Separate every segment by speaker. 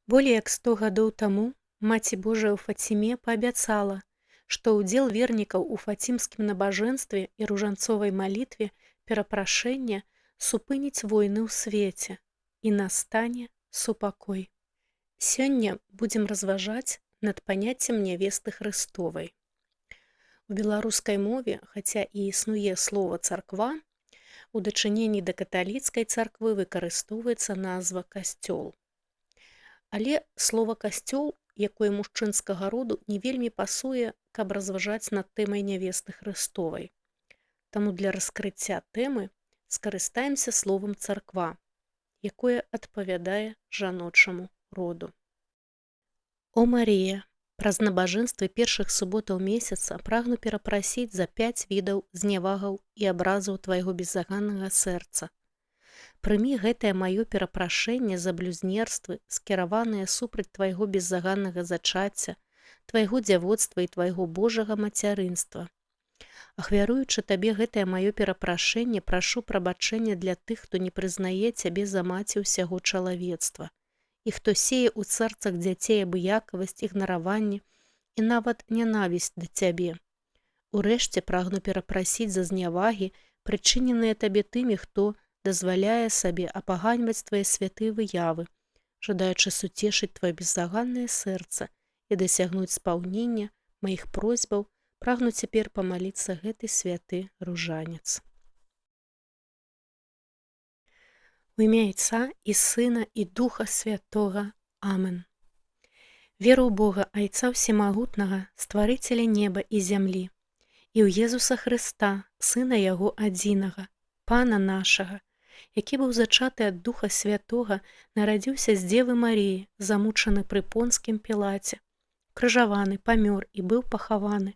Speaker 1: Болей як 100 гадоў таму Маці Божая ў Фаціме паабяцала, што ўдзел вернікаў у фацімскім набажэнстве і ружанцовай малітве перапрашэння супыніць войны ў свеце, і настане супакой. Сёння будзем разважаць над паняццем нявесты Хрыстовай. У беларускай мове, хаця і існуе слова «царква», у дачыненні да каталіцкай царквы выкарыстоўваецца назва «касцёл». Але слова «касцёл», якое мужчынскага роду, не вельмі пасуе, каб разважаць над тэмай нявесты Хрыстовай. Таму для раскрыцця тэмы скарыстаемся словам «царква», якое адпавядае жаночаму роду. О Марія, праз набажэнствы першых суботаў месяца прагну перапрасіць за 5 відаў знявагаў і абразаў твайго беззаганнага сэрца. Прымі гэтае маё перапрашэнне за блюзнерствы, скіраваныя супраць твайго беззаганнага зачацця, твайго дзявоцтва і твайго Божага мацярынства. Ахвяруючы табе гэтае маё перапрашэнне, прашу прабачэння для тых, хто не прызнае цябе за маці ўсяго чалавецтва, і хто сее ў сэрцах дзяцей абыякавасць, ігнараванне і нават нянавісць да цябе. Урэшце прагну перапрасіць за знявагі, прычыненыя табе тымі, хто дазваляе сабе апаганьваць твае святыя выявы, жадаючы суцешыць твоё беззаганнае сэрца і дасягнуць спаўнення маіх просьбаў, прагну цяпер памаліцца гэты святы ружанец. У імя Отца і Сына і Духа Святога. Амен. Веру ў Бога, Айца Всемагутнага, Стварыцеля неба і зямлі, і ў Езуса Хрыста, Сына Яго адзінага, Пана нашага, які быў зачаты ад Духа Святога, нарадзіўся з Дзевы Маріі, замучаны пры Понскім Пілаце, крыжаваны, памёр і быў пахаваны,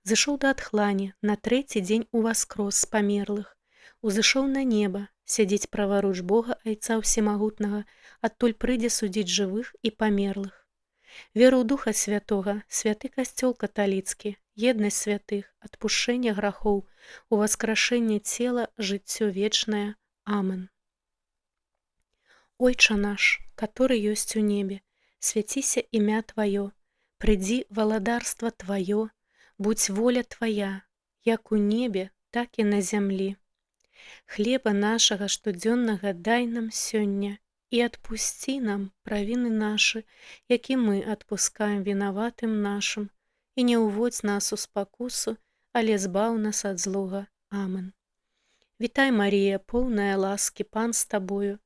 Speaker 1: зышоў да адхлані, на 3-й дзень уваскрос з памерлых, узышоў на неба, сядзіць праваруч Бога Айца Всемагутнага, адтуль прыйдзе судзіць жывых і памерлых. Веру ў Духа Святога, святы касцёл каталіцкі, еднасць святых, адпушчэнне грахоў, уваскрашэнне цела, жыццё вечнае. Амен. Ойча наш, который ёсць у небе, свяціся імя Тваё, прыйдзі валадарства Тваё, будь воля Твая, як у небе, так і на зямлі. Хлеба нашага штодзённага дай нам сёння, і адпусці нам правіны нашы, які мы адпускаем вінаватым нашым, і не ўводзь нас у спакусу, але збаў нас ад злога. Амен. Вітай, Марія, поўная ласкі, Пан з табою,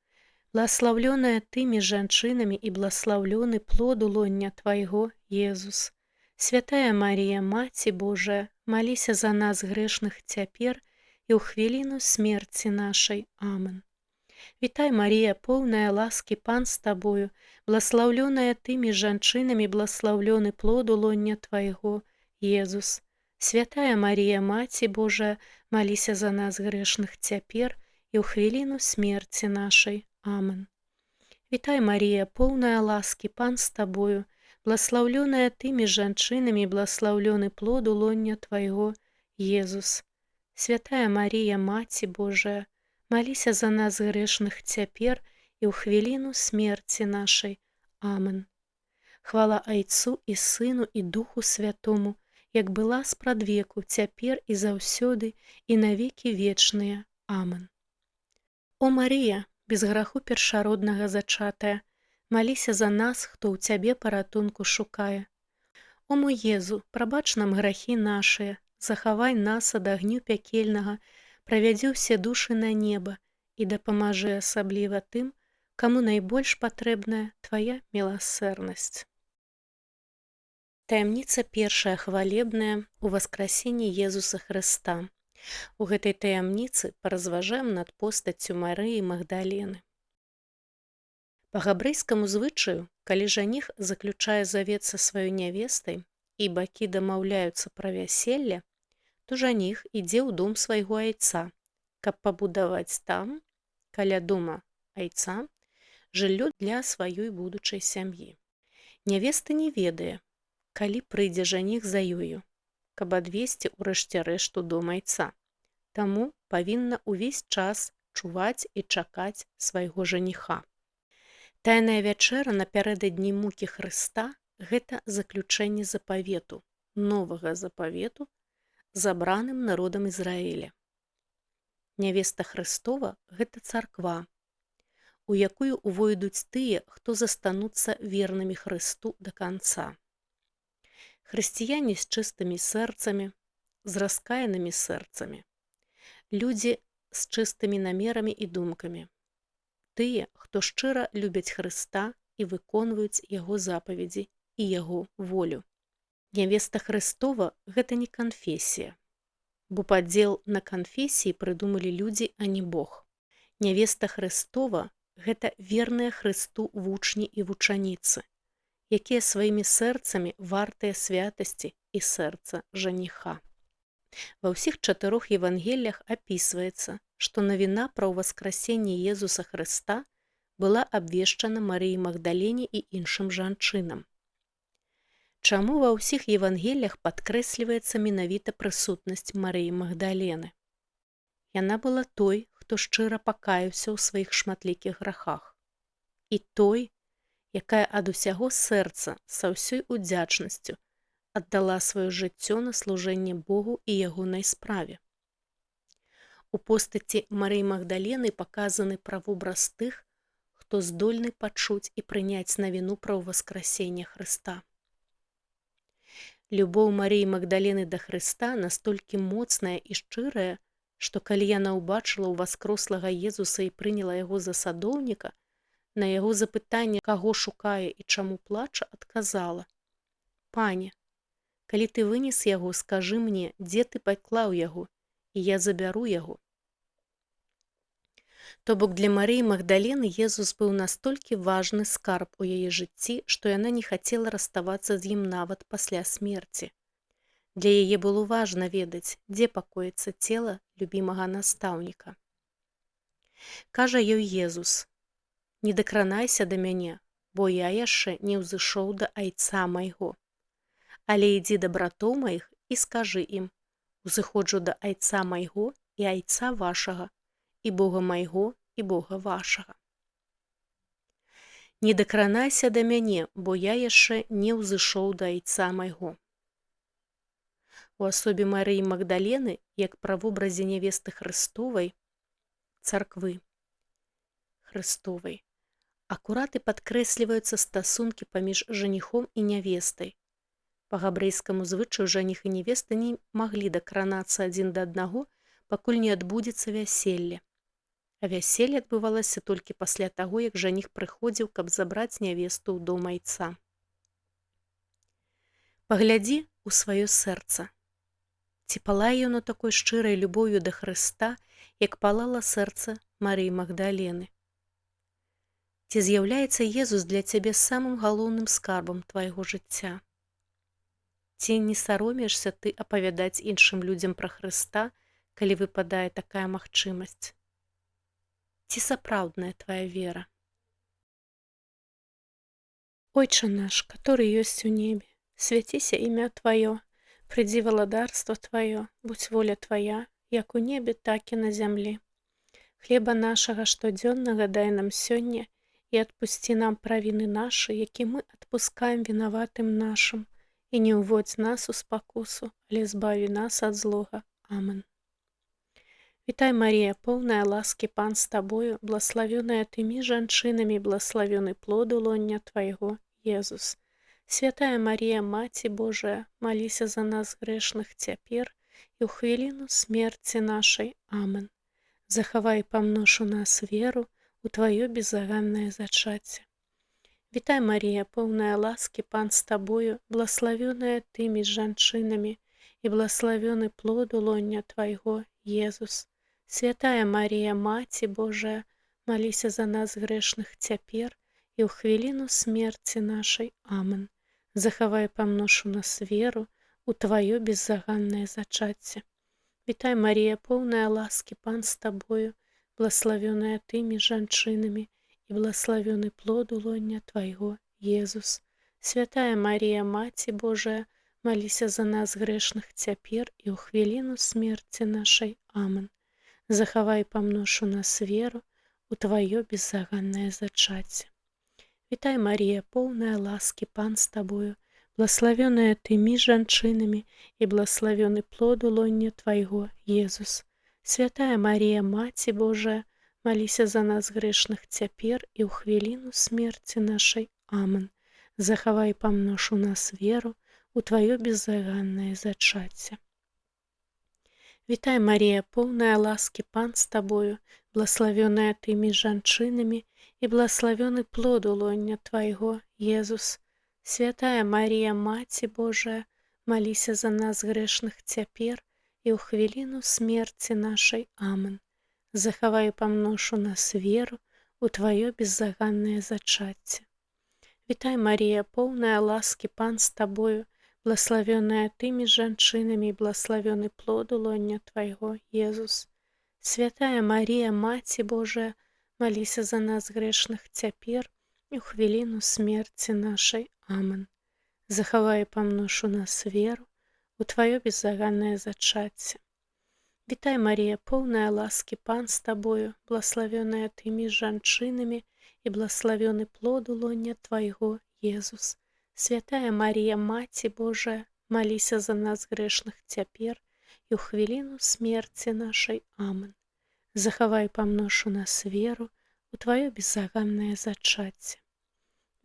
Speaker 1: бласлаўлёная тымі жанчынамі і бласлаўлёны плод лоння Твайго, Езус. Святая Марія, Маці Божая, маліся за нас грэшных цяпер і ў хвіліну смерці нашай. Амен. Вітай, Марія, поўная ласкі, Пан з табою, бласлаўлёная тымі жанчынамі, бласлаўлёны плод лоння Твайго, Езус. Святая Марія, Маці Божая, маліся за нас грэшных цяпер і ў хвіліну смерці нашай. Амен. Вітай, Марія, поўная ласкі, Пан з табою, бласлаўлёная тымі жанчынамі, бласлаўлёны плод лоння Твайго, Езус. Святая Марія, Маці Божая, маліся за нас грэшных цяпер і ў хвіліну смерці нашай. Амен. Хвала Айцу і Сыну і Духу Святому, як была спрадвеку, цяпер і заўсёды, і навекі вечныя. Амен. О Марія, без граху першароднага зачатая, маліся за нас, хто ў Цябе паратунку шукае. О мой Езу, прабач нам грахі нашыя, захавай нас ад агню пякельнага, правядзі ўсе душы на неба і дапамажы асабліва тым, каму найбольш патрэбная Твая міласэрнасць. Таямніца першая хвалебная ў васкрасенні Езуса Хрыста. У гэтай таямніцы паразважаем над постаццю Марыі Магдалены. Па габрэйскаму звычаю, калі жаніх заключае завет са сваёй нявестай і бакі дамаўляюцца пра вяселле, то жаніх ідзе ў дом свайго айца, каб пабудаваць там, каля дома айца, жыллё для сваёй будучай сям'і. Нявеста не ведае, калі прыйдзе жаніх за ёю, каб адвесці ў рэшце рэшту дом айца. Таму павінна ўвесь час чуваць і чакаць свайго жаніха. Тайная вячэра напярэдадні мукі Хрыста – гэта заключэнне запавету, новага запавету забраным народам Ізраіля. Нявеста Хрыстова – гэта царква, у якую увойдуць тыя, хто застануцца вернымі Хрысту да канца. Хрысціяне з чыстымі сэрцамі, з раскаянымі сэрцамі, людзі з чыстымі намерамі і думкамі, тыя, хто шчыра любяць Хрыста і выконваюць яго запаведзі і яго волю. Нявеста Хрыстова – гэта не канфесія, бо падзел на канфесіі прыдумалі людзі, а не Бог. Нявеста Хрыстова – гэта верныя Хрысту вучні і вучаніцы, якія сваімі сэрцамі вартыя святасці і сэрца жаніха. Ва ўсіх 4 Евангеліях апісваецца, што навіна пра ўваскрасенне Езуса Хрыста была абвешчана Марыі Магдалене і іншым жанчынам. Чаму ва ўсіх Евангеліях падкрэсліваецца менавіта прысутнасць Марыі Магдалены? Яна была той, хто шчыра пакаяўся ў сваіх шматлікіх грахах. І той, якая ад усяго сэрца са ўсёй удзячнасцю аддала сваё жыццё на служэнне Богу і ягонай справе. У постаці Марыі Магдалены паказаны правобраз тых, хто здольны пачуць і прыняць навіну пра ўваскрасенне Хрыста. Любоў Марыі Магдалены да Хрыста настолькі моцная і шчырая, што калі яна ўбачыла ўваскрослага Езуса і прыняла яго за садоўніка, на яго запытанне, каго шукае і чаму плача, адказала: «Пане, калі ты вынес яго, скажы мне, дзе ты паклаў яго, і я забяру яго». То бок для Марыі Магдалены Езус быў настолькі важны скарб у яе жыцці, што яна не хацела раставацца з ім нават пасля смерці. Для яе было важна ведаць, дзе пакоіцца цела любімага настаўніка. Кажа ёй Езус: «Не дакранайся да мяне, бо я яшчэ не ўзышоў да айца майго. Але ідзі да братоў маіх і скажы ім: узыходжу да айца майго і айца вашага, і Бога майго і Бога вашага». Не дакранайся да мяне, бо я яшчэ не ўзышоў да айца майго. У асобе Марыі Магдалены, як правобразе нявесты Хрыстовай, царквы Хрыстовай, акурат і падкрэсліваюцца стасункі паміж жаніхом і нявестай. Па габрэйскаму звычаю жаніх і нявеста не маглі дакранацца адзін да аднаго, пакуль не адбудзецца вяселле. А вяселле адбывалася толькі пасля таго, як жаніх прыходзіў, каб забраць нявесту ў дом айца. Паглядзі ў сваё сэрца. Ці палае яно такой шчырай любоўю да Хрыста, як палала сэрца Марыі Магдалены? Ці з'яўляецца Езус для цябе самым галоўным скарбам твайго жыцця? Ці не саромеешся ты апавядаць іншым людзям пра Хрыста, калі выпадае такая магчымасць? Ці сапраўдная твая вера? Ойча наш, который ёсць у небе, свяціся імя Тваё, прыйдзі валадарства Тваё, будзь воля Твая, як у небе, так і на зямлі. Хлеба нашага штодзённага дай нам сёння і адпусці нам правіны нашы, які мы адпускаем вінаватым нашым, і не ўводзь нас у спакусу, але збаві нас ад злога. Амэн. Вітай, Марія, поўная ласкі, Пан з табою, блаславёная тымі жанчынамі, блаславёны плод лоння Твайго, Езус. Святая Марія, Маці Божая, маліся за нас грэшных цяпер і ў хвіліну смерці нашай. Амэн. Захавай, памнож у нас веру у Тваё безаганнае зачацце. Вітай, Марія, поўная ласкі, Пан з табою, блаславёная тымі жанчынамі і блаславёны плод лоння Твайго, Езус. Святая Марія, Маці Божая, маліся за нас грэшных цяпер і ў хвіліну смерці нашай. Амэн. Захавай, памнож у нас веру у Тваё безаганнае зачацце. Вітай, Марія, поўная ласкі, Пан з табою, блаславёная тымі жанчынамі і блаславёны плод лоння Твайго, Езус. Святая Марія, Маці Божая, маліся за нас грэшных цяпер і ў хвіліну смерці нашай. Амэн. Захавай, памнож у нас веру у Тваё безаганнае зачацце. Вітай, Марія, поўная ласкі, Пан з табою, благословенная ты між жанчынамі і благословены плод у лоне твайго, Езус. Святая Марія, Маці Божая, маліся за нас грэшных цяпер і ў хвіліну смерці нашай. Амэн. Захавай памнож у нас веру у тваё беззаганнае зачацце. Вітай, Марія, поўная ласкі, Пан з табою, благословенная ты між жанчынамі і благословены плод у лоне твайго, Езус. Святая Марія, Маці Божая, маліся за нас грэшных цяпер і ў хвіліну смерці нашай. Амэн. Захавай памнож у нас веру у тваё беззаганнае зачацце. Вітай, Марія, поўная ласкі, Пан з табою, благословенная ты між жанчынамі і благословены плод у лоне твайго, Езус. Святая Марія, Маці Божая, маліся за нас грэшных цяпер і ў хвіліну смерці нашай. Амэн. Захавай памнож у нас веру у тваё беззаганнае зачацце. Вітай, Марія, поўная ласкі, Пан з табою, благословенная ты між жанчынамі і благословены плод у лоне твайго, Езус. Святая Марія, Маці Божая, маліся за нас грэшных цяпер і ў хвіліну смерці нашай. Амэн. Захавай памнож у нас веру у тваё беззаганнае зачацце.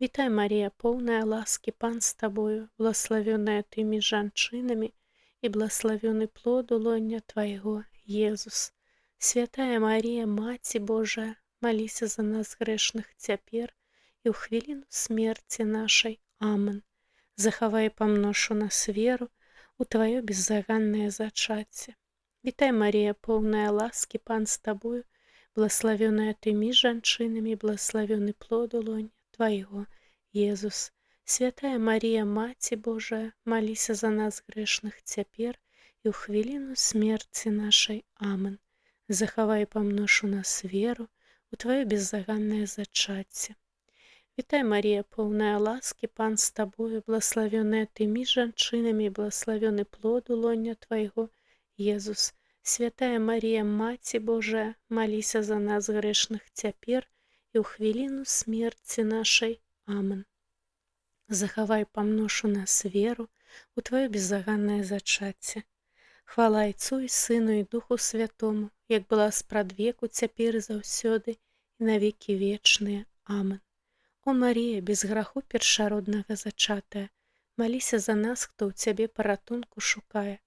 Speaker 1: Вітай, Марія, поўная ласкі, Пан з табою, благословенная ты між жанчынамі і благословены плод у лоне твайго, Езус. Святая Марія, Маці Божая, маліся за нас грэшных цяпер і ў хвіліну смерці нашай. Амэн. Захавай памнож у нас веру у тваё беззаганнае зачацце. Вітай, Марія, поўная ласкі, Пан з табою, благословенная ты між жанчынамі і благословены плод у лоне твайго, Езус. Святая Марія, Маці Божая, маліся за нас грэшных цяпер і ў хвіліну смерці нашай. Амэн. Захавай памнож у нас веру у тваё беззаганнае зачацце. Вітай, Марія, поўная ласкі, Пан з табою, благословенная ты між жанчынамі і благословены плод у лоне твайго, Езус. Святая Марія, Маці Божая, маліся за нас грэшных цяпер і ў хвіліну смерці нашай. Амэн. Захавай памнож у нас веру у тваё беззаганнае зачацце. Хвала Айцу і Сыну і Духу Святому, як была спрадвеку, цяпер і заўсёды, і навекі вечныя. Амэн. О Марія, без граху першароднага зачатая, маліся за нас, хто ў цябе паратунку шукае.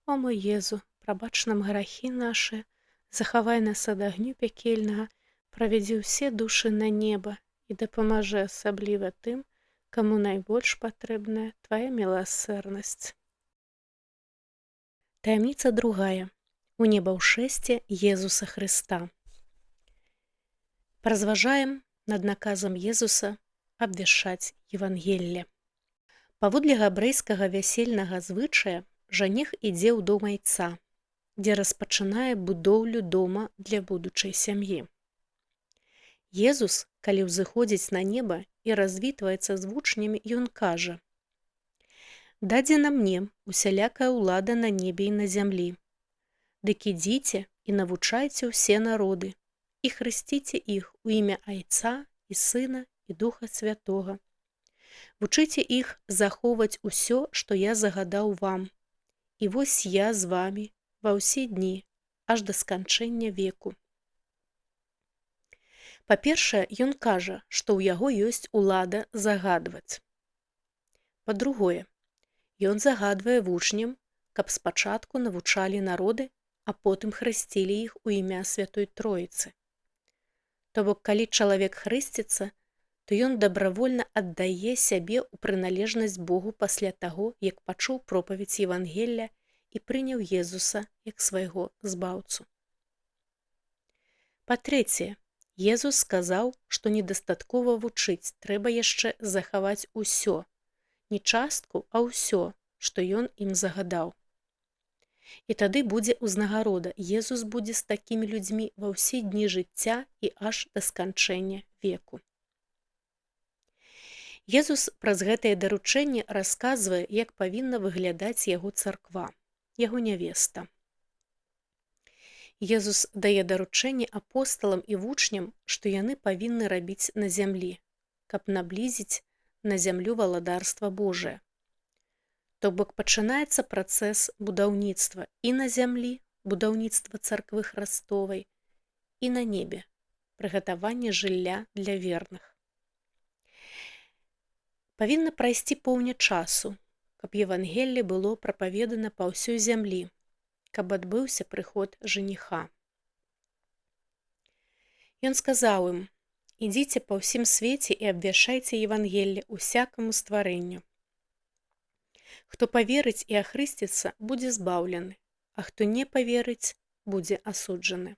Speaker 1: О мой Езу, прабач нам грахі нашы, захавай нас ад агню пякельнага, правядзі ўсе душы на неба і дапамажы асабліва тым, каму найбольш патрэбная твая міласэрнасць. Таямніца другая. У небаўшэсце Езуса Хрыста. Паразважаем над наказам Езуса абвяшчаць Евангелле. Паводле габрэйскага вясельнага звычая жаніх ідзе ў дом айца, дзе распачынае будоўлю дома для будучай сям'і. Езус, калі ўзыходзіць на неба і развітваецца з вучнямі, ён кажа: «Дадзена мне усялякая ўлада на небе і на зямлі. Дык ідзіце і навучайце ўсе народы, і хрысціце іх у імя Айца і Сына і Духа Святога. Вучыце іх захоўваць усё, што я загадаў вам. І вось я з вамі ва ўсе дні, аж да сканчэння веку». Па-першае, ён кажа, што ў яго ёсць улада загадваць. Па-другое, ён загадвае вучням, каб спачатку навучалі народы, а потым хрысцілі іх у імя Святой Троіцы. То бок, калі чалавек хрысціцца, то ён дабравольна аддае сябе ў прыналежнасць Богу пасля таго, як пачуў пропаведзь Евангелля і прыняў Езуса як свайго збаўцу. Па-трэцяе, Езус сказаў, што недастаткова вучыць, трэба яшчэ захаваць усё, не частку, а ўсё, што ён ім загадаў. І тады будзе ўзнагарода, Езус будзе з такімі людзьмі ва ўсе дні жыцця і аж да сканчэння веку. Езус праз гэтае даручэнне расказвае, як павінна выглядаць яго царква, яго нявеста. Езус дае даручэнне апосталам і вучням, што яны павінны рабіць на зямлі, каб наблізіць на зямлю валадарства Божае. То бок пачынаецца працэс будаўніцтва і на зямлі, будаўніцтва царквы Хрыстовай, і на небе, прыгатаванне жылля для верных. Павінна прайсці поўня часу, каб Евангелле было прапаведана па ўсёй зямлі, каб адбыўся прыход жаніха. Ён сказаў ім: «Ідзіце па ўсім свеце і абвяшчайце Евангелле усякаму стварэнню. Хто паверыць і ахрысціцца, будзе збаўлены, а хто не паверыць, будзе асуджаны.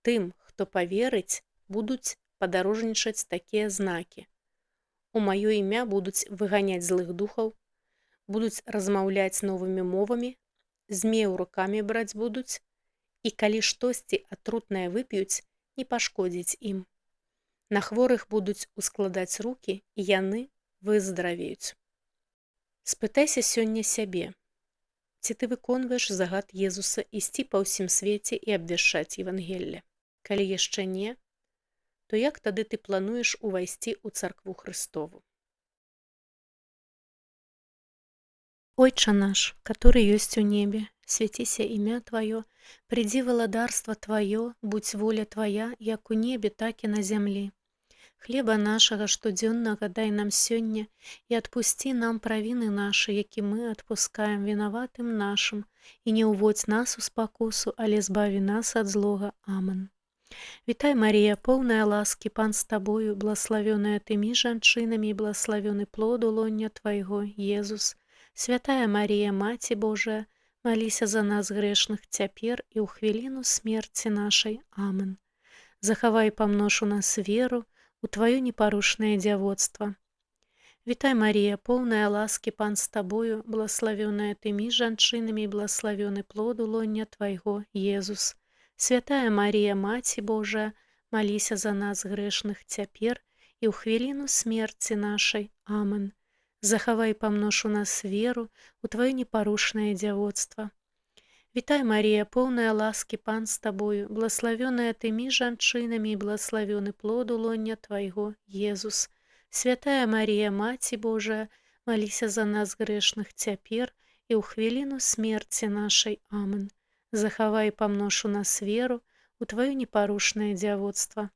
Speaker 1: Тым, хто паверыць, будуць падарожнічаць такія знакі. У маё імя будуць выганяць злых духаў, будуць размаўляць новымі мовамі, змеяў рукамі браць будуць, і калі штосьці атрутнае вып'юць, не пашкодзіць ім. На хворых будуць ускладаць рукі, і яны выздаравеюць». Спытайся сёння сябе, ці ты выконваеш загад Езуса ісці па ўсім свеце і абвяшчаць Евангелле? Калі яшчэ не, то як тады ты плануеш увайсці ў царкву Хрыстову? Ойча наш, который ёсць у небе, свяціся імя Тваё, придзі валадарства Тваё, будь воля Твая, як у небе, так і на зямлі. Хлеба нашага штодзённага дай нам сёння, і адпусці нам правіны нашы, які мы адпускаем вінаватым нашым, і не ўводзь нас у спакусу, але збаві нас ад злога. Амэн. Вітай, Марія, поўная ласкі, Пан з табою, блаславёная тымі жанчынамі, і блаславёны плод улоння Твайго, Езус. Святая Марія, Маці Божая, маліся за нас грэшных цяпер і ў хвіліну смерці нашай. Амэн. Захавай, памнож у нас веру, у Тваё непарушнае дзявоцтва. Вітай, Марія, поўная ласкі, Пан з табою, блаславёная тымі жанчынамі, і блаславёны плод улоння Твайго, Езус. Святая Марія, Маці Божая, маліся за нас грэшных цяпер і ў хвіліну смерці нашай. Амэн. Захавай, памнож у нас веру, у Тваё непарушнае дзявоцтва. Вітай, Марія, поўная ласкі, Пан з табою, блаславёная тымі жанчынамі, і блаславёны плод улоння Твайго, Езус. Святая Марія, Маці Божая, маліся за нас грэшных цяпер і ў хвіліну смерці нашай. Амэн. Захавай, памнож у нас веру, у Тваё непарушнае дзявоцтва.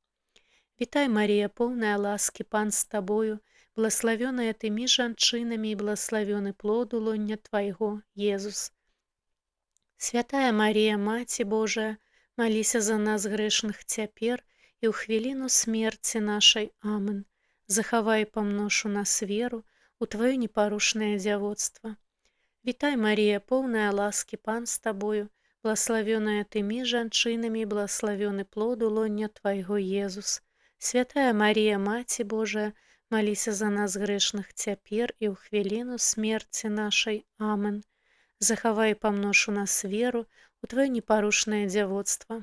Speaker 1: Вітай, Марія, поўная ласкі, Пан з табою, блаславёная тымі жанчынамі, і блаславёны плод улоння Твайго, Езус. Святая Марія, Маці Божая, маліся за нас грэшных цяпер і ў хвіліну смерці нашай. Амэн. Захавай, памнож у нас веру, у Тваё непарушнае дзявоцтва. Вітай, Марія, поўная ласкі, Пан з табою, блаславёная тымі жанчынамі, і блаславёны плод улоння Твайго, Езус. Святая Марія, Маці Божая, маліся за нас грэшных цяпер і ў хвіліну смерці нашай. Амэн. Захавай, памнож у нас веру, у Тваё непарушнае дзявоцтва.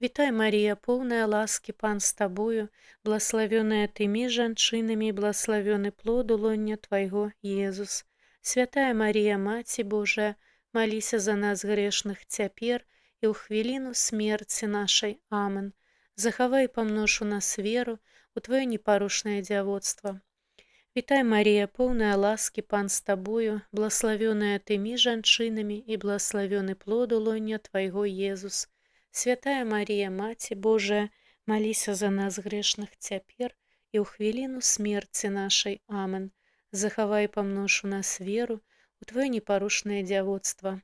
Speaker 1: Вітай, Марія, поўная ласкі, Пан з табою, блаславёная тымі жанчынамі, і блаславёны плод улоння Твайго, Езус. Святая Марія, Маці Божая, маліся за нас грэшных цяпер і ў хвіліну смерці нашай. Амэн. Захавай, памнож у нас веру, у Тваё непарушнае дзявоцтва. Вітай, Марія, поўная ласкі, Пан з табою, блаславёная тымі жанчынамі, і блаславёны плод улоння Твайго, Езус. Святая Марія, Маці Божая, маліся за нас грэшных цяпер і ў хвіліну смерці нашай. Амэн. Захавай, памнож у нас веру, у Тваё непарушнае дзявоцтва.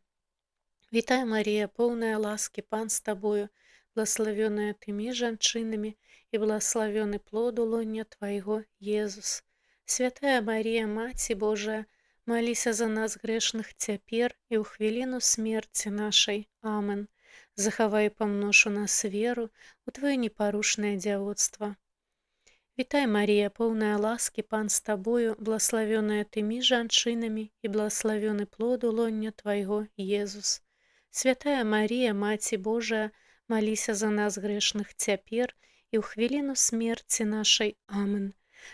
Speaker 1: Вітай, Марія, поўная ласкі, Пан з табою, блаславёная тымі жанчынамі, і блаславёны плод улоння Твайго, Езус. Святая Марія, Маці Божая, маліся за нас грэшных цяпер і ў хвіліну смерці нашай. Амэн. Захавай, памнож у нас веру, у Тваё непарушнае дзявоцтва. Вітай, Марія, поўная ласкі, Пан з табою, блаславёная тымі жанчынамі, і блаславёны плод улоння Твайго, Езус. Святая Марія, Маці Божая, маліся за нас грэшных цяпер і ў хвіліну смерці нашай. Амэн.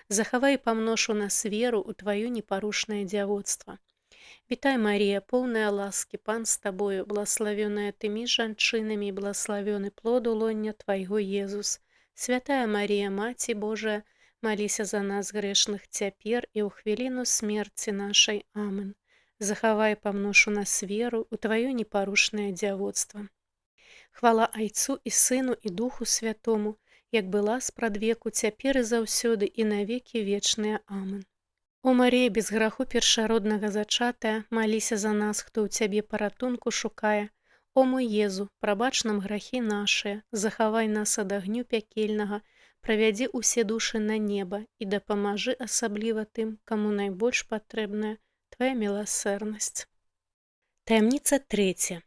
Speaker 1: Захавай, памнож у нас веру, у Тваё непарушнае дзявоцтва. Вітай, Марія, поўная ласкі, Пан з табою, блаславёная тымі жанчынамі, і блаславёны плод улоння Твайго, Езус. Святая Марія, Маці Божая, маліся за нас грэшных цяпер і ў хвіліну смерці нашай. Амен. Захавай памношу нас веру ў тваё непарушнае дзявоцтва. Хвала Айцу і Сыну і Духу Святому, як была спрадвеку, цяпер і заўсёды і навекі вечныя. Амен. О Марія, без граху першароднага зачатая, маліся за нас, хто ў цябе паратунку шукае. О мой Езу, прабач нам грахі нашыя, захавай нас ад агню пякельнага, правядзі ўсе душы на неба і дапамажы асабліва тым, каму найбольш патрэбная твая міласэрнасць. Таямніца 3.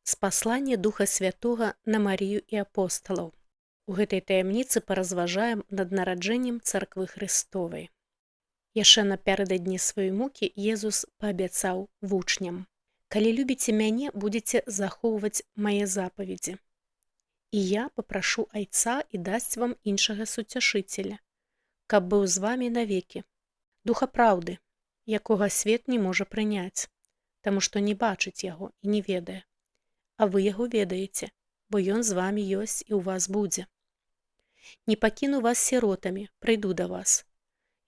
Speaker 1: Спасланне Духа Святога на Марію і апосталаў. У гэтай таямніцы паразважаем над нараджэннем Царквы Хрыстовай. Яшчэ напярэдадні сваёй мукі Езус паабяцаў вучням: «Калі любіце мяне, будзеце захоўваць мае запаведзі. І я папрашу Айца і дасць вам іншага суцяшыцеля, каб быў з вамі навекі, Духа праўды, якога свет не можа прыняць, таму што не бачыць яго і не ведае. А вы яго ведаеце, бо ён з вамі ёсць і ў вас будзе. Не пакіну вас сіротамі, прыйду да вас.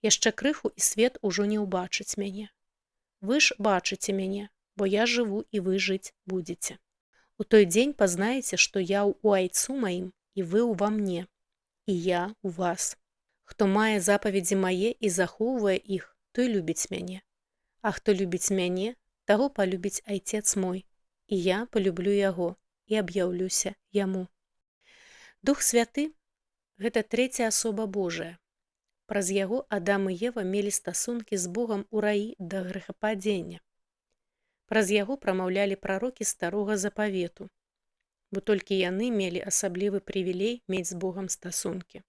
Speaker 1: Яшчэ крыху і свет ужо не ўбачыць мяне. Вы ж бачыце мяне, бо я жыву і вы жыць будзеце. У той дзень пазнаеце, што я ў Айцу маім, і вы ўва мне, і я ў вас. Хто мае запаведзі мае і захоўвае іх, той любіць мяне. А хто любіць мяне, таго палюбіць Айцец мой, і я палюблю яго і аб'яўлюся яму». Дух Святы – гэта трэцяя асоба Божая. Праз яго Адам і Ева мелі стасункі з Богам у раі да грэхападзення. Праз яго прамаўлялі прарокі старога запавету, бо толькі яны мелі асаблівы прывілей мець з Богам стасункі.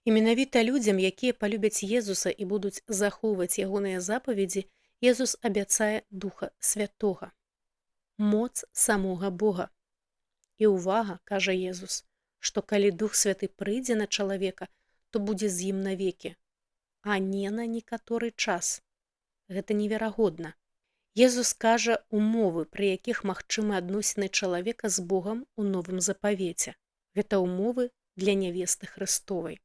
Speaker 1: І менавіта людзям, якія палюбяць Езуса і будуць захоўваць ягоныя запаведзі, Езус абяцае Духа Святога, моц самога Бога. І ўвага, кажа Езус, што калі Дух Святы прыйдзе на чалавека, то будзе з ім навекі, а не на некаторы час. Гэта неверагодна. Езус кажа умовы, пры якіх магчымы адносіны чалавека з Богам у новым запавеце. Гэта умовы для нявесты Хрыстовай.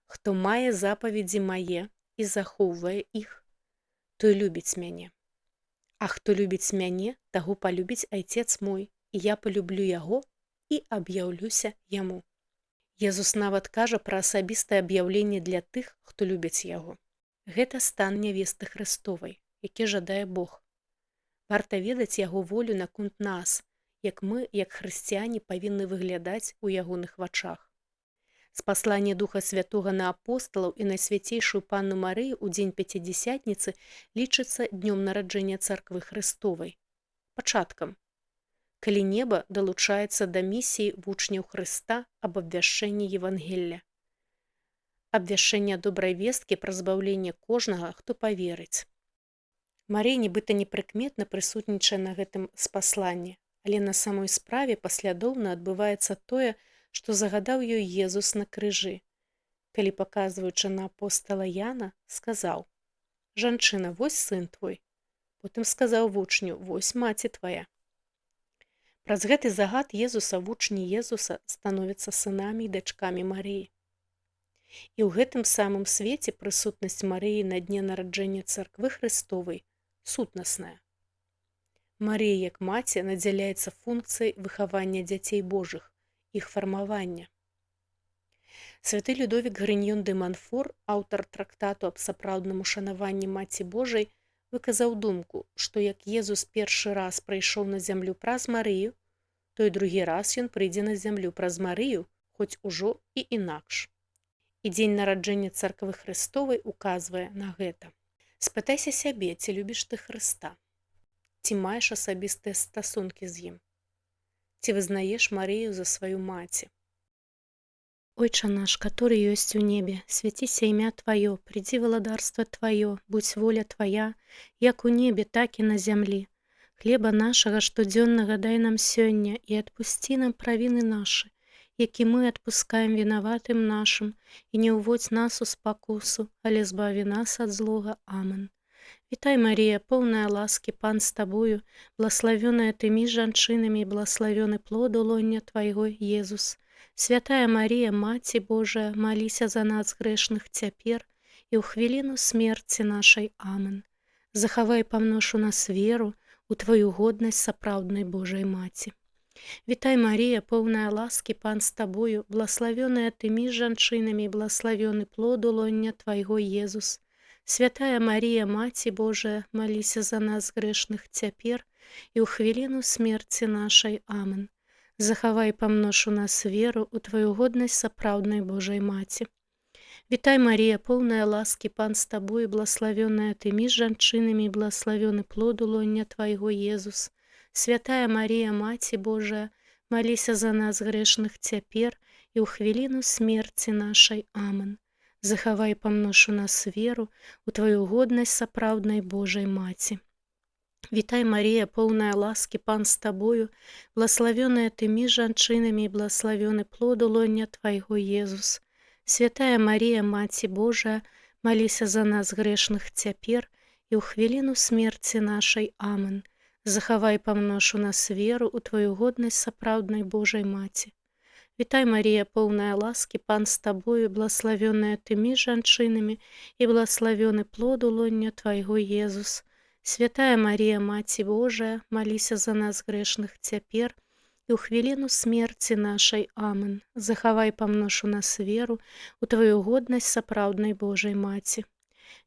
Speaker 1: Хто мае запаведзі мае і захоўвае іх, той любіць мяне. А хто любіць мяне, таго палюбіць Айцец мой, і я палюблю яго і аб'яўлюся яму. Езус нават кажа пра асабістае аб'яўленне для тых, хто любіць яго. Гэта стан нявесты Хрыстовай, які жадае Бог. Варта ведаць яго волю наконт нас, як мы, як хрысціяне, павінны выглядаць у ягоных вачах. Спасланне Духа Святога на апосталаў і на свяцейшую Панну Марыю ў дзень Пяцідзясятніцы лічыцца днём нараджэння Царквы Хрыстовай, пачаткам, калі неба далучаецца да місіі вучняў Хрыста аб абвяшчэнні Евангелля. Абвяшчэння добрай весткі пра збаўленне кожнага, хто паверыць. Марыя нібыта непрыкметна прысутнічае на гэтым спасланні, але на самой справе паслядоўна адбываецца тое, што загадаў ёй Езус на крыжы, калі, паказваючы на апостала Яна, сказаў: «Жанчына, вось сын твой». Потым сказаў вучню: «Вось маці твая». Праз гэты загад Езуса вучні Езуса становяцца сынамі і дачкамі Марыі. І ў гэтым самым свеце прысутнасць Марыі на дне нараджэння Царквы Хрыстовай сутнасная. Марыя, як маці, надзяляецца функцыяй выхавання дзяцей Божых, іх фармавання. Святы Людовік Грыньён де Манфор, аўтар трактату аб сапраўдным ушанаванні Маці Божай, выказаў думку, што як Езус першы раз прыйшоў на зямлю праз Марыю, то і другі раз ён прыйдзе на зямлю праз Марыю, хоць ужо і інакш. І дзень нараджэння Царквы Хрыстовай указвае на гэта. Спытайся сябе, ці любіш ты Хрыста? Ці маеш асабістыя стасункі з ім? Ці вызнаеш Марыю за сваю маці? Ойча наш, который ёсць у небе, свяціся імя Тваё, придзі валадарства Тваё, будь воля Твая, як у небе, так і на зямлі. Хлеба нашага штодзённага дай нам сёння, і адпусці нам правіны нашы, які мы адпускаем вінаватым нашым, і не ўводзь нас у спакусу, але збаві нас ад злога. Амен. Вітай, Марія, поўная ласкі, Пан з табою, блаславёная ты між жанчынамі, і блаславёны плод у лоня Твайго, Езус. Святая Марія, Маці Божая, маліся за нас грэшных цяпер і ў хвіліну смерці нашай. Амен. Захавай памнож у нас веру у Твою годнасць сапраўднай Божай Маці. Вітай, Марія, поўная ласкі, Пан з табою, блаславёная тымі жанчынамі, блаславёны плод лоння Твайго, Езус. Святая Марія, Маці Божая, маліся за нас грэшных цяпер і ў хвіліну смерці нашай. Амен. Захавай памнож у нас веру у Тваю годнасць сапраўднай Божай Маці. Вітай, Марія, поўная ласкі, Пан з табою, блаславёная тымі жанчынамі, блаславёны плод лоння Твайго, Езус. Святая Марія, Маці Божая, маліся за нас грэшных цяпер і ў хвіліну смерці нашай. Амен. Захавай памнож у нас веру у Тваю годнасць сапраўднай Божай Маці. Вітай, Марія, поўная ласкі, Пан з табою, блаславёная тымі жанчынамі, блаславёны плод лоння Твайго, Езус. Святая Марія, Маці Божая, маліся за нас грэшных цяпер і ў хвіліну смерці нашай. Амен. Захавай памнож у нас веру у Тваю годнасць сапраўднай Божай Маці. Вітай, Марія, поўная ласкі, Пан з табою, блаславёная тымі жанчынамі і блаславёны плод лоння Твайго, Езус. Святая Марія, Маці Божая, маліся за нас грэшных цяпер і ў хвіліну смерці нашай. Амен. Захавай памнож у нас веру у Тваю годнасць сапраўднай Божай Маці.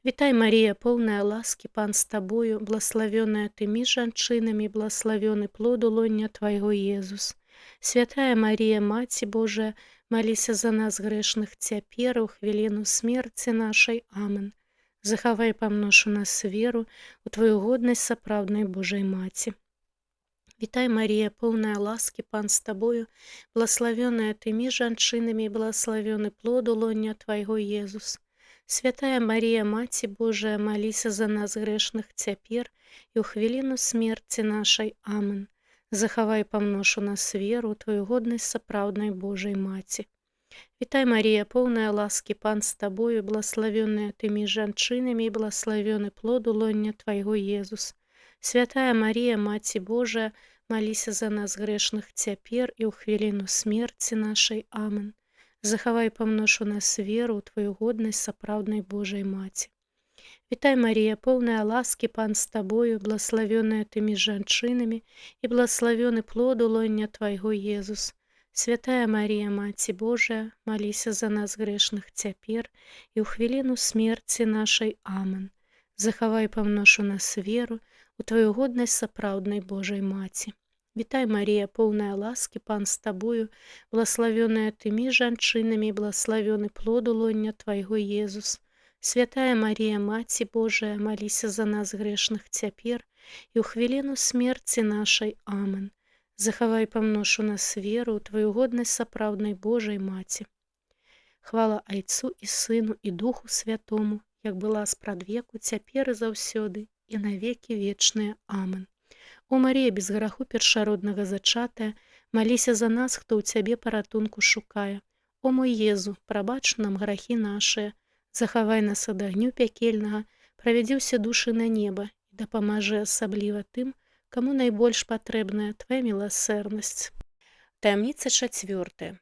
Speaker 1: Вітай, Марія, поўная ласкі, Пан з табою, блаславёная тымі жанчынамі, блаславёны плод лоння Твайго, Езус. Святая Марія, Маці Божая, маліся за нас грэшных цяпер і ў хвіліну смерці нашай. Амен. Захавай памнож у нас веру у Тваю годнасць сапраўднай Божай Маці. Вітай, Марія, поўная ласкі, Пан з табою, блаславёная тымі жанчынамі, блаславёны плод лоння Твайго, Езус. Святая Марія, Маці Божая, маліся за нас грэшных цяпер і ў хвіліну смерці нашай. Амен. Захавай памнож у нас веру у Тваю годнасць сапраўднай Божай Маці. Вітай, Марія, поўная ласкі, Пан з табою, блаславёная тымі жанчынамі, блаславёны плод лоння Твайго, Езус. Святая Марія, Маці Божая, маліся за нас грэшных цяпер і ў хвіліну смерці нашай. Амен. Захавай памнож у нас веру у Тваю годнасць сапраўднай Божай Маці. Вітай, Марія, поўная ласкі, Пан з табою, блаславёная тымі жанчынамі і блаславёны плод лоння Твайго, Езус. Святая Марія, Маці Божая, маліся за нас грэшных цяпер і ў хвіліну смерці нашай. Амен. Захавай памнож у нас веру у Тваю годнасць сапраўднай Божай Маці. Вітай, Марія, поўная ласкі, Пан з табою, блаславёная тымі жанчынамі, блаславёны плод лоння Твайго, Езус. Святая Марія, Маці Божая, маліся за нас грэшных цяпер і ў хвіліну смерці нашай. Амен. Захавай памнож у нас веру ў Тваю годнасць сапраўднай Божай Маці. Хвала Айцу і Сыну і Духу Святому, як была спрадвеку, цяпер і заўсёды, і навекі вечныя. Амен. О Марія, без граху першароднага зачатая, маліся за нас, хто ў Цябе паратунку шукае. О мой Езу, прабач нам грахі нашыя, захавай нас ад агню пякельнага, правядзі ўсе душы на неба і дапамажы асабліва тым, каму найбольш патрэбная Твая міласэрнасць. Таямніца 4.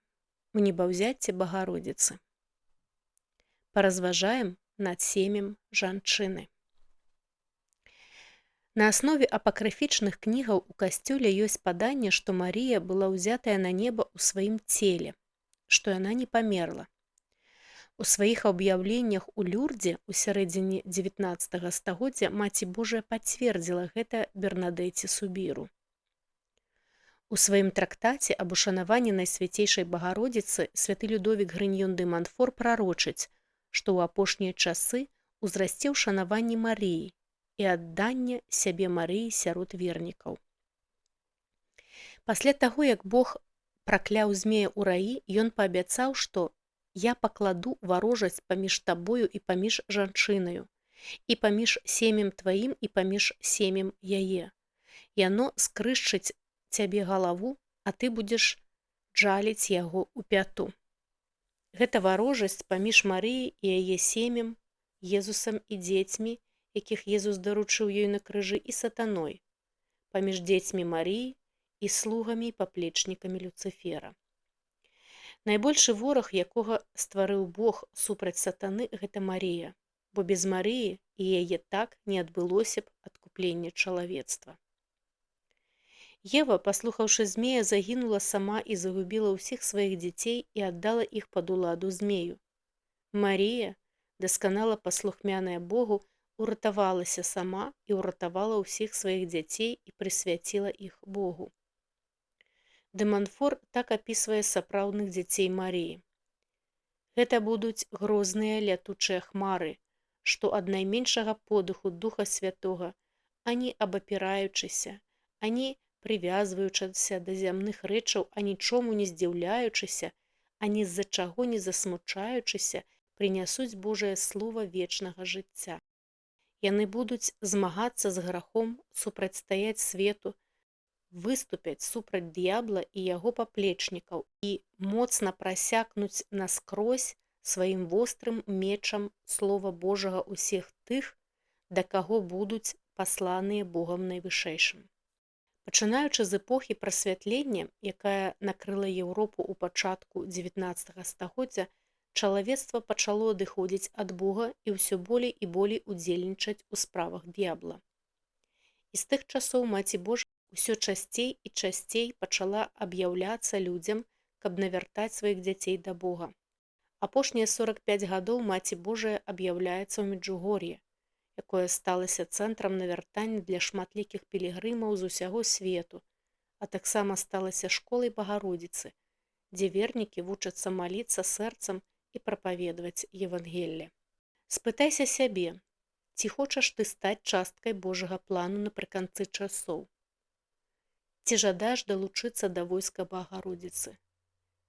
Speaker 1: У небаўзяцці Багародзіцы. Паразважаем над семем жанчыны. На аснове апакрыфічных кнігаў у касцёле ёсць паданне, што Марія была ўзятая на неба ў сваім целе, што яна не памерла. У сваіх аб'яўленнях у Люрдзе ў сярэдзіне 19 стагоддзя Маці Божая пацвердзіла гэта Бернадэце Субіру. У сваім трактаце аб ушанаванні Найсвяцейшай Багародзіцы святы Людовік Грыньён дэ Манфор прарочыць, што ў апошнія часы ўзрасце ўшанаванне Марыі і адданне сябе Марыі сярод вернікаў. Пасля таго, як Бог пракляў змея ў раі, ён паабяцаў, што «Я пакладу варожасць паміж табою і паміж жанчынаю, і паміж семем тваім і паміж семем яе. Яно скрышчыць цябе галаву, а ты будзеш джаліць яго ў пяту». Гэта варожасць паміж Марыяй і яе семем, Езусам і дзецьмі, якіх Езус даручыў ёй на крыжы, і сатаной, паміж дзецьмі Марыі і слугамі і паплечнікамі Люцыфера. Найбольшы вораг, якога стварыў Бог супраць сатаны, гэта Марія, бо без Марыі і яе так не адбылося б адкупленне чалавецтва. Ева, паслухаўшы змея, загінула сама і загубіла ўсіх сваіх дзяцей і аддала іх пад уладу змею. Марія, дасканала паслухмяная Богу, уратавалася сама і ўратавала ўсіх сваіх дзяцей і прысвяціла іх Богу. Дэ Манфор так апісвае сапраўдных дзяцей Марыі. Гэта будуць грозныя лятучыя хмары, што ад найменшага подыху Духа Святога, ані абапіраючыся, ані прывязваючыся да зямных рэчаў, а нічому не здзіўляючыся, ані з-за чаго не засмучаючыся, прынясуць Божае Слова вечнага жыцця. Яны будуць змагацца з грахом, супрацьстаяць свету, выступяць супраць д'ябла і яго паплечнікаў і моцна прасякнуць наскрозь сваім вострым мечам Слова Божага ўсіх тых, да каго будуць пасланыя Богам Найвышэйшым. Пачынаючы з эпохі прасвятлення, якая накрыла Еўропу ў пачатку 19 стагоддзя, чалавецтва пачало адыходзіць ад Бога і ўсё болей і болей удзельнічаць у справах д'ябла. І з тых часоў Маці Божа усё часцей і часцей пачала аб'яўляцца людзям, каб навяртаць сваіх дзяцей да Бога. Апошнія 45 гадоў Маці Божая аб'яўляецца ў Меджугор'і, якое сталася цэнтрам навяртання для шматлікіх пілігрымаў з усяго свету, а таксама сталася школай Багародзіцы, дзе вернікі вучацца маліцца сэрцам і прапаведаваць Евангелле. Спытайся сябе, ці хочаш ты стаць часткай Божага плану напрыканцы часоў? Ці жадаеш далучыцца да войска Багародзіцы?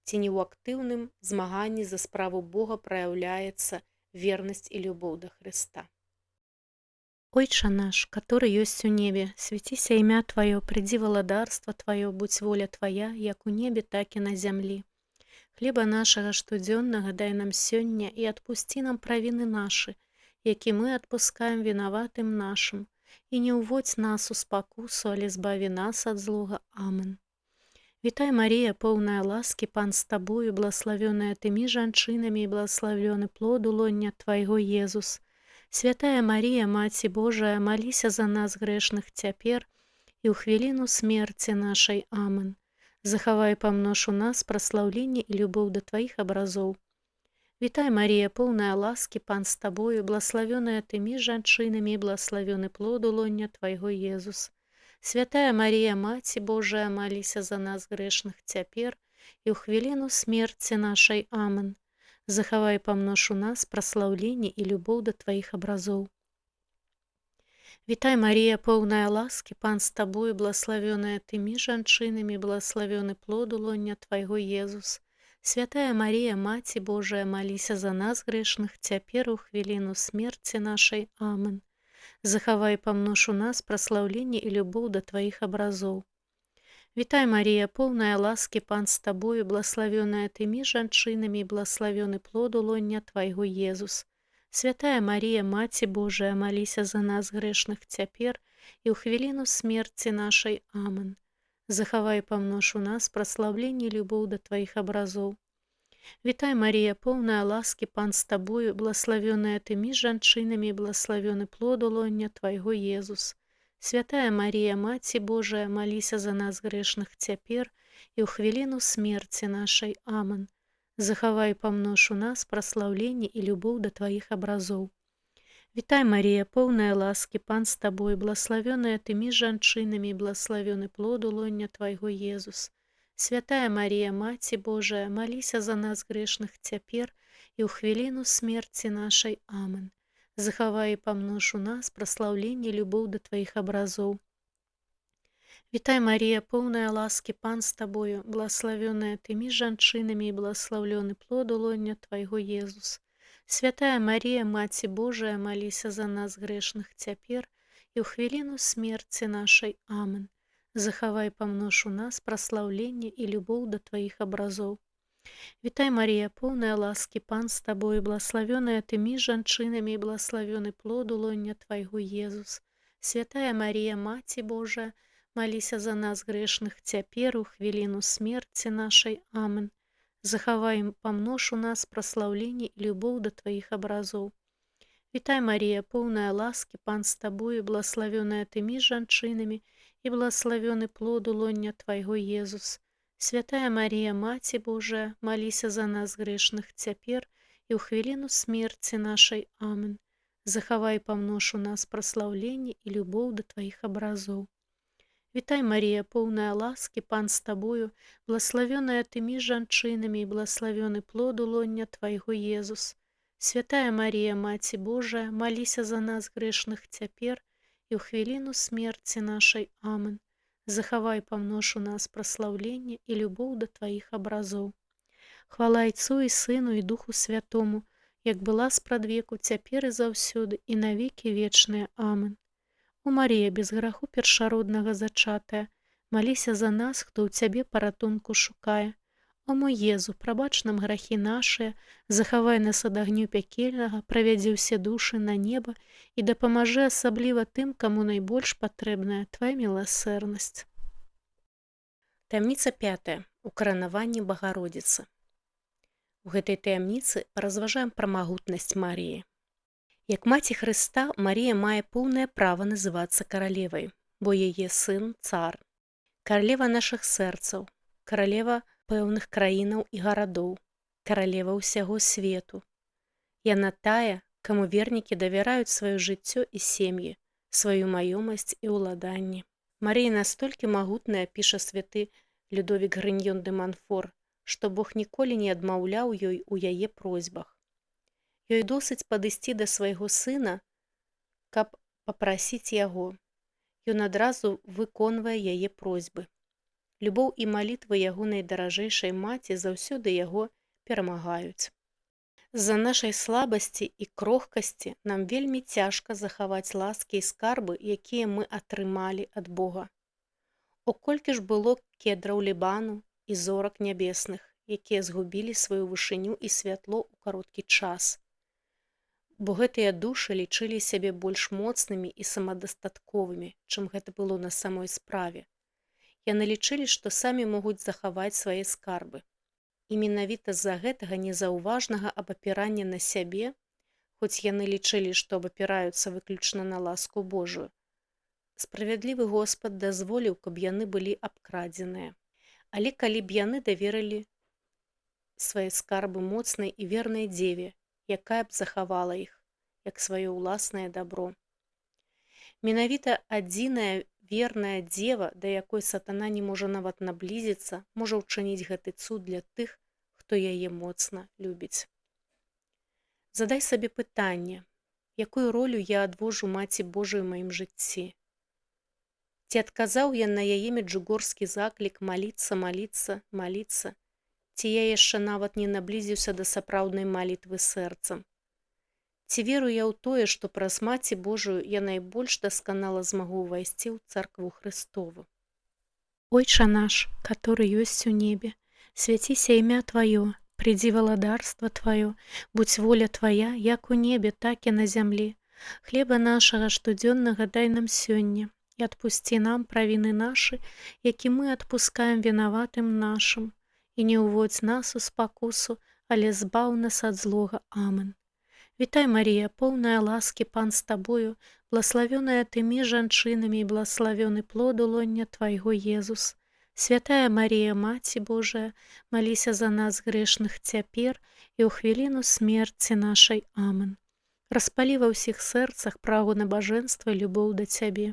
Speaker 1: Ці не ў актыўным змаганні за справу Бога праяўляецца вернасць і любоў да Хрыста? Ойча наш, который ёсць у небе, свяціся імя Тваё, прыдзі валадарства Тваё, будзь воля Твая, як у небе, так і на зямлі. Хлеба нашага штодзённага дай нам сёння і адпусці нам правіны нашы, які мы адпускаем вінаватым нашым, і не ўводзь нас у спакусу, але збаві нас ад злога. Амен. Вітай, Марія, поўная ласкі, Пан з табою, благословёная тымі жанчынамі і благословёны плод улоння Твайго, Езус. Святая Марія, Маці Божая, маліся за нас грэшных цяпер і ў хвіліну смерці нашай. Амен. Захавай памнож у нас праслаўленне і любоў да Тваіх абразоў. Вітай, Марія, поўная ласкі, Пан з табою, благословёная тымі жанчынамі і благословёны плод улоння Твайго, Езус. Святая Марія, Маці Божая, маліся за нас грэшных цяпер і ў хвіліну смерці нашай. Амен. Захавай памнож у нас праслаўленне і любоў да Тваіх абразоў. Вітай, Марія, поўная ласкі, Пан з табою, благословёная тымі жанчынамі, благословёны плод улоння Твайго, Езус. Святая Марія, Маці Божая, маліся за нас грэшных цяпер у хвіліну смерці нашай. Амен. Захавай памнож у нас праслаўленне і любоў да Тваіх абразоў. Вітай, Марія, поўная ласкі, Пан з табою, благословёная тымі жанчынамі і благословёны плод улоння Твайго, Езус. Святая Марія, Маці Божая, маліся за нас грэшных цяпер і ў хвіліну смерці нашай. Амен. Захавай памнож у нас праслаўленне і любоў да Тваіх абразоў. Вітай, Марія, поўная ласкі, Пан з табою, благословёная тымі жанчынамі і благословёны плод улоння Твайго, Езус. Святая Марія, Маці Божая, маліся за нас грэшных цяпер і ў хвіліну смерці нашай. Амен. Захавай памнож у нас праслаўленне і любоў да Тваіх абразоў. Вітай, Марія, поўная ласкі, Пан з табою, благословёная тымі жанчынамі і благословёны плод улоння Твайго, Езус. Святая Марія, Маці Божая, маліся за нас грэшных цяпер і ў хвіліну смерці нашай. Амен. Захавай памнож у нас праслаўленне любоў да Тваіх абразоў. Вітай, Марія, поўная ласкі, Пан з табою, благословёная тымі жанчынамі і благословёны плод улоння Твайго, Езус. Святая Марія, Маці Божая, маліся за нас грэшных цяпер і ў хвіліну смерці нашай. Амен. Захавай памнож у нас праслаўленне і любоў да Тваіх абразоў. Вітай, Марія, поўная ласкі, Пан з табою, благословёная тымі жанчынамі і благословёны плод улоння Твайго, Езус. Святая Марія, Маці Божая, маліся за нас грэшных цяпер у хвіліну смерці нашай. Амен. захавай памнож у нас праслаўленне і любоў да тваіх абразоў. Вітай, Марія, поўная ласкі, Пан з табою, благословенная ты між жанчынамі, і благословены плод лоння твайго Езус. Святая Марія, Маці Божая, маліся за нас грэшных цяпер і ў хвіліну смерці нашай. Амен. Захавай памнож у нас праслаўленне і любоў да тваіх абразоў. Вітай, Марія, поўная ласкі, Пан з табою, благословенная ты між жанчынамі і благословены плод лоння твайго Езус. Святая Марія, Маці Божая, маліся за нас грэшных цяпер і ў хвіліну смерці нашай. Амен. Захавай памнож у нас праслаўленне і любоў да тваіх абразоў. Хвала Айцу і Сыну і Духу Святому, як была спрадвеку, цяпер і заўсёды, і навекі вечныя. Амен. О Марія, без граху першароднага зачатая, маліся за нас, хто ў цябе паратунку шукае. О мой Езу, прабач нам грахі нашыя, захавай нас ад агню пякельнага, правядзі ўсе душы на неба і дапамажы асабліва тым, каму найбольш патрэбная твая міласэрнасць. Таямніца 5. Укаранаванне Багародзіцы. У гэтай таямніцы паразважаем пра магутнасць Маріі. Як маці Хрыста, Марія мае поўнае права называцца каралевай, бо яе сын цар. Каралева нашых сэрцаў, каралева пэўных краінаў і гарадоў, каралева ўсяго свету. Яна тая, каму вернікі давяраюць сваё жыццё і сем'і, сваю маёмасць і ўладанне. Марія настолькі магутная, піша святы Людовік Грыньён де Манфор, што Бог ніколі не адмаўляў ёй у яе просьбах. Ёй досыць падысці да свайго сына, каб папрасіць яго. Ён адразу выконвае яе просьбы. Любоў і малітвы яго найдаражэйшай маці заўсёды яго перамагаюць. З-за нашай слабасці і крохкасці нам вельмі цяжка захаваць ласкі і скарбы, якія мы атрымалі ад Бога. О, колькі ж было кедраў Лібану і зорак нябесных, якія згубілі сваю вышыню і святло ў кароткі час. Бо гэтыя душы лічылі сябе больш моцнымі і самадастатковымі, чым гэта было на самой справе. Яны лічылі, што самі могуць захаваць свае скарбы. І менавіта з-за гэтага незаўважнага абапірання на сябе, хоць яны лічылі, што абапіраюцца выключна на ласку Божую, справядлівы Господ дазволіў, каб яны былі абкрадзеныя. Але калі б яны даверылі свае скарбы моцнай і вернай дзеве, якая б захавала іх, як сваё ўласнае дабро. Менавіта адзіная верная дзева, да якой сатана не можа нават наблізіцца, можа ўчыніць гэты цуд для тых, хто яе моцна любіць. Задай сабе пытанне, якую ролю я адвожу Маці Божай у маім жыцці? Ці адказаў я на яе меджугорскі заклік маліцца, маліцца, маліцца? Ці я яшчэ нават не наблізіўся да сапраўднай малітвы сэрцам? Ці веру я ў тое, што праз Маці Божую я найбольш дасканала змагу ўвайсці ў царкву Хрыстову? Ойча наш, который ёсць у небе, свяціся імя Тваё, придзі валадарства Тваё, будь воля Твая, як у небе, так і на зямлі. Хлеба нашага штодзённага дай нам сёння, і адпусці нам правіны нашы, які мы адпускаем вінаватым нашым. І не ўводзь нас у спакусу, але збаў нас ад злога. Амен. Вітай, Марія, поўная ласкі, Пан з табою, благословенная ты між жанчынамі і благословены плод лоння твайго Езус. Святая Марія, Маці Божая, маліся за нас грэшных цяпер і ў хвіліну смерці нашай. Амен. Распалі ва ўсіх сэрцах прагу набажэнства і любоў да цябе.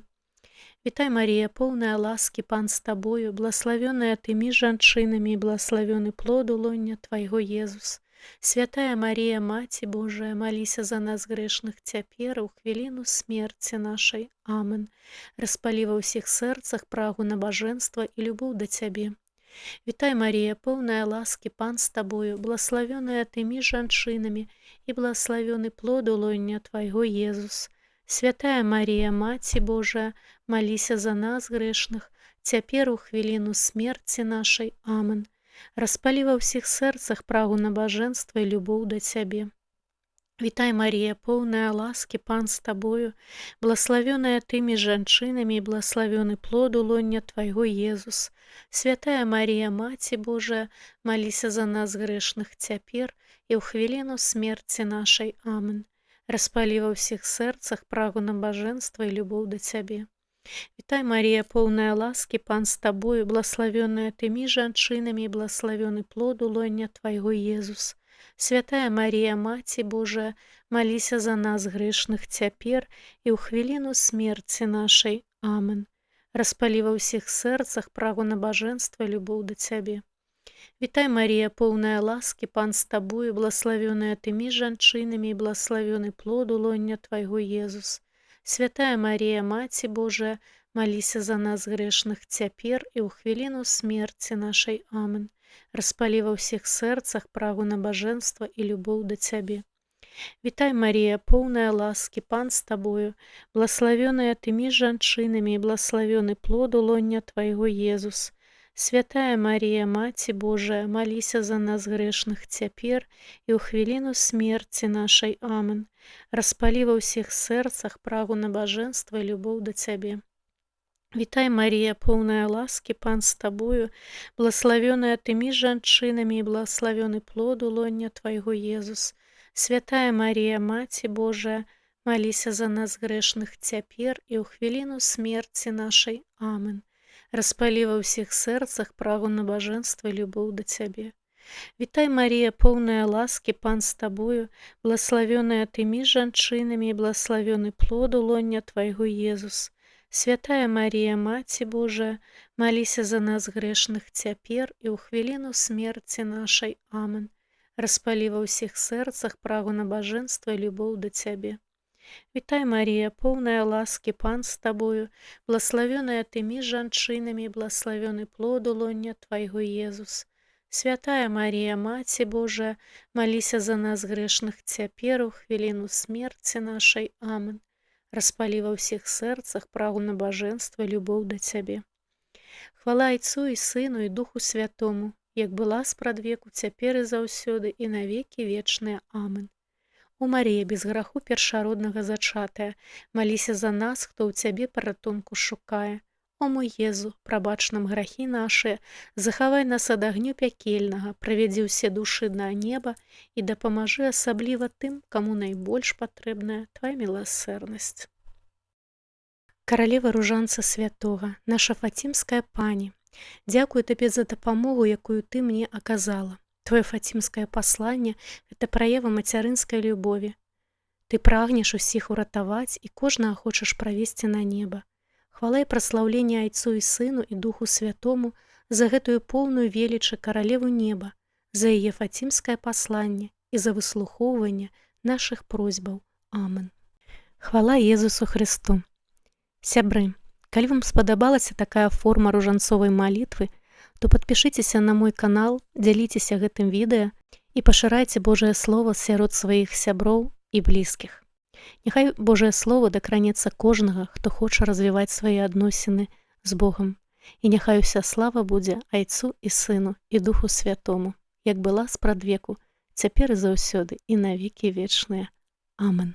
Speaker 1: Вітай, Марія, поўная ласкі, Пан з табою, благословенная ты між жанчынамі і благословены плод лоння твайго Езус. Святая Марія, Маці Божая, маліся за нас грэшных цяпер у хвіліну смерці нашай. Амен. Распалі ва ўсіх сэрцах прагу набажэнства і любоў да цябе. Вітай, Марія, поўная ласкі, Пан з табою, благословенная ты між жанчынамі і благословены плод лоння твайго Езус. Святая Марія, Маці Божая, маліся за нас грэшных цяпер у хвіліну смерці нашай. Амен. Распалі ва ўсіх сэрцах прагу набажэнства і любоў да цябе. Вітай, Марія, поўная ласкі, Пан з табою, благословенная тымі жанчынамі і благословены плод у лоня Твайго, Езус. Святая Марія, Маці Божая, маліся за нас грэшных цяпер і ў хвіліну смерці нашай. Амен. Распалі ва ўсіх сэрцах прагу набажэнства і любоў да Цябе. Вітай, Марія, поўная ласкі, Пан з табою, благословенная тымі жанчынамі і благословены плод у лоня Твайго, Езус. Святая Марія, Маці Божая, маліся за нас грэшных цяпер і ў хвіліну смерці нашай. Амен. Распалі ва ўсіх сэрцах прагу набажэнства і любоў да Цябе. Вітай, Марія, поўная ласкі, Пан з табою, благословенная тымі жанчынамі і благословены плод у лоня Твайго, Езус. Святая Марія, Маці Божая, маліся за нас грэшных цяпер і ў хвіліну смерці нашай. Амен. Распалі ва ўсіх сэрцах прагу набажэнства і любоў да Цябе. Вітай, Марія, поўная ласкі, Пан з табою, благословенная тымі жанчынамі і благословены плод у лоня Твайго, Езус. Святая Марія, Маці Божая, маліся за нас грэшных цяпер і ў хвіліну смерці нашай. Амен. Распалі ва ўсіх сэрцах прагу набажэнства і любоў да Цябе. Вітай, Марія, поўная ласкі, Пан з табою, благословенная тымі жанчынамі і благословены плод у лоня Твайго, Езус. Святая Марія, Маці Божая, маліся за нас грэшных цяпер і ў хвіліну смерці нашай. Амен. Распалі ва ўсіх сэрцах прагу набажэнства і любоў да Цябе. Вітай, Марія, поўная ласкі, Пан з табою, благословенная тымі жанчынамі і благословены плод у лоня Твайго, Езус. Святая Марія, Маці Божая, маліся за нас грэшных цяпер і ў хвіліну смерці нашай. Амен. Распалі ва ўсіх сэрцах прагу набажэнства і любоў да Цябе. Вітай, Марія, поўная ласкі, Пан з табою, благословенная тымі жанчынамі і благословены плод у лоня Твайго, Езус. Святая Марія, Маці Божая, маліся за нас грэшных цяпер у хвіліну смерці нашай. Амен. Распалі ва ўсіх сэрцах прагу набажэнства і любоў да Цябе. Хвала Айцу і Сыну і Духу Святому, як была спрадвеку, цяпер і заўсёды і навекі вечныя. Амен. О Марія, без граху першароднага зачатая, маліся за нас, хто ў Цябе паратунку шукае. О мой Езу, прабач нам грахі нашыя, захавай нас ад агню пякельнага, правядзі ўсе душы на неба і дапамажы асабліва тым, каму найбольш патрэбная Твая міласэрнасць. Каралева ружанца святога, наша фацімская пані, дзякую Табе за дапамогу, якую Ты мне аказала. Твоё фацімскае пасланне – гэта праява мацярынскай любові. Ты прагнеш усіх уратаваць і кожнага хочаш правесці на неба. Хвала і праслаўленне Айцу і Сыну і Духу Святому за гэтую поўную велічы каралеву неба, за яе фацімскае пасланне і за выслухоўванне нашых просьбаў. Амен. Хвала Езусу Хрысту. Сябры, калі вам спадабалася такая форма ружанцовай малітвы, то падпішыцеся на мой канал, дзяліцеся гэтым відэа і пашырайце Божае Слово сярод сваіх сяброў і блізкіх. Няхай Божае Слово дакранецца кожнага, хто хоча развіваць свае адносіны з Богам. І няхай уся слава будзе Айцу і Сыну і Духу Святому, як была спрадвеку, цяпер і заўсёды і навекі вечныя. Амен.